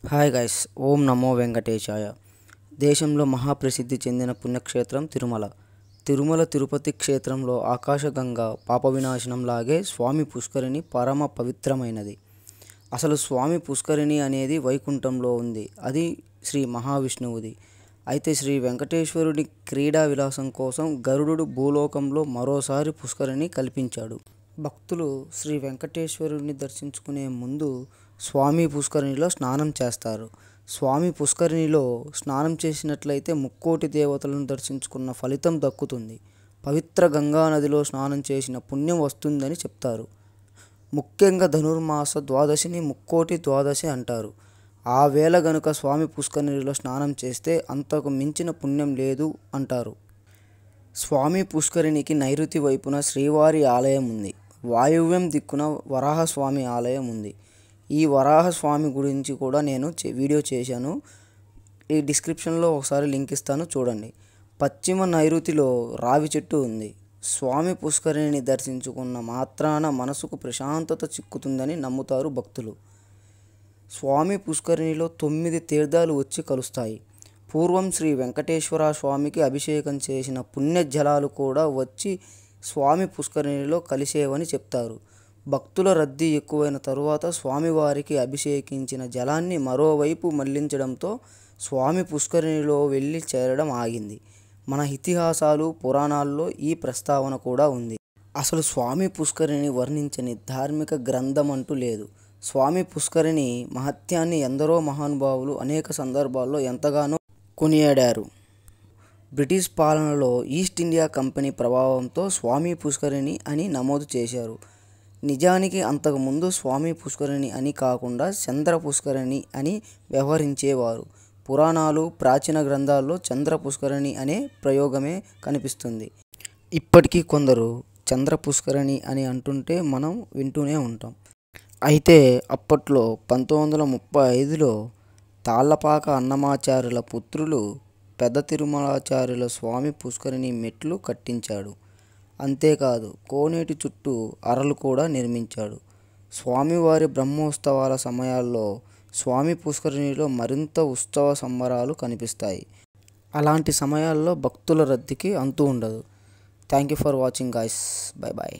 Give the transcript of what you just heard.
Hi guys, ఓం నమో వెంకటేశాయ. దేశంలో మహాప్రసిద్ధి చెందిన పుణ్యక్షేత్రం తిరుమల. తిరుమల తిరుపతి క్షేత్రంలో ఆకాశగంగా పాప వినాశనం లాగే స్వామి పుష్కరిణి పరమ పవిత్రమైనది. అసలు స్వామి పుష్కరిణి అనేది వైకుంఠంలో ఉంది. అది శ్రీ మహావిష్ణువుది. అయితే శ్రీ వెంకటేశ్వరుడి క్రీడా విలాసం కోసం గరుడు భూలోకంలో మరోసారి పుష్కరిణి కల్పించాడు. భక్తులు శ్రీ వెంకటేశ్వరుడిని దర్శించుకునే ముందు స్వామి పుష్కరిణిలో స్నానం చేస్తారు. స్వామి పుష్కరిణిలో స్నానం చేసినట్లయితే ముక్కోటి దేవతలను దర్శించుకున్న ఫలితం దక్కుతుంది. పవిత్ర గంగా నదిలో స్నానం చేసిన పుణ్యం వస్తుందని చెప్తారు. ముఖ్యంగా ధనుర్మాస ద్వాదశిని ముక్కోటి ద్వాదశి అంటారు. ఆ వేళ గనుక స్వామి పుష్కరిణిలో స్నానం చేస్తే అంతకు మించిన పుణ్యం లేదు అంటారు. స్వామి పుష్కరిణికి నైరుతి వైపున శ్రీవారి ఆలయం ఉంది. వాయువ్యం దిక్కున వరాహస్వామి ఆలయం ఉంది. ఈ వరాహస్వామి గురించి కూడా నేను వీడియో చేశాను. ఈ డిస్క్రిప్షన్లో ఒకసారి లింక్ ఇస్తాను, చూడండి. పశ్చిమ నైరుతిలో రావి చెట్టు ఉంది. స్వామి పుష్కరిణిని దర్శించుకున్న మాత్రాన మనసుకు ప్రశాంతత చిక్కుతుందని నమ్ముతారు భక్తులు. స్వామి పుష్కరిణిలో 9 తీర్థాలు వచ్చి కలుస్తాయి. పూర్వం శ్రీ వెంకటేశ్వర స్వామికి అభిషేకం చేసిన పుణ్య జలాలు కూడా వచ్చి స్వామి పుష్కరిణిలో కలిసేవని చెప్తారు. భక్తుల రద్దీ ఎక్కువైన తరువాత స్వామివారికి అభిషేకించిన జలాన్ని మరోవైపు మళ్లించడంతో స్వామి పుష్కరిణిలో వెళ్ళి చేరడం ఆగింది. మన ఇతిహాసాలు పురాణాల్లో ఈ ప్రస్తావన కూడా ఉంది. అసలు స్వామి పుష్కరిణి వర్ణించని ధార్మిక గ్రంథం అంటూ లేదు. స్వామి పుష్కరిణి మహత్యాన్ని ఎందరో మహానుభావులు అనేక సందర్భాల్లో ఎంతగానో కొనియాడారు. బ్రిటిష్ పాలనలో ఈస్ట్ ఇండియా కంపెనీ ప్రభావంతో స్వామి పుష్కరిణి అని నమోదు చేశారు. నిజానికి అంతకుముందు స్వామి పుష్కరిణి అని కాకుండా చంద్ర పుష్కరిణి అని వ్యవహరించేవారు. పురాణాలు, ప్రాచీన గ్రంథాల్లో చంద్ర పుష్కరిణి అనే ప్రయోగమే కనిపిస్తుంది. ఇప్పటికీ కొందరు చంద్ర పుష్కరిణి అని అంటుంటే మనం వింటూనే ఉంటాం. అయితే అప్పట్లో 1935లో తాళ్లపాక అన్నమాచార్యుల పుత్రులు పెద్ద తిరుమలాచార్యుల స్వామి పుష్కరిణి మెట్లు కట్టించాడు. అంతేకాదు కోనేటి చుట్టూ అరలు కూడా నిర్మించాడు. స్వామివారి బ్రహ్మోత్సవాల సమయాల్లో స్వామి పుష్కరిణిలో మరింత ఉత్సవ సంబరాలు కనిపిస్తాయి. అలాంటి సమయాల్లో భక్తుల రద్దీకి అంతు ఉండదు. Thank you for watching guys. Bye bye.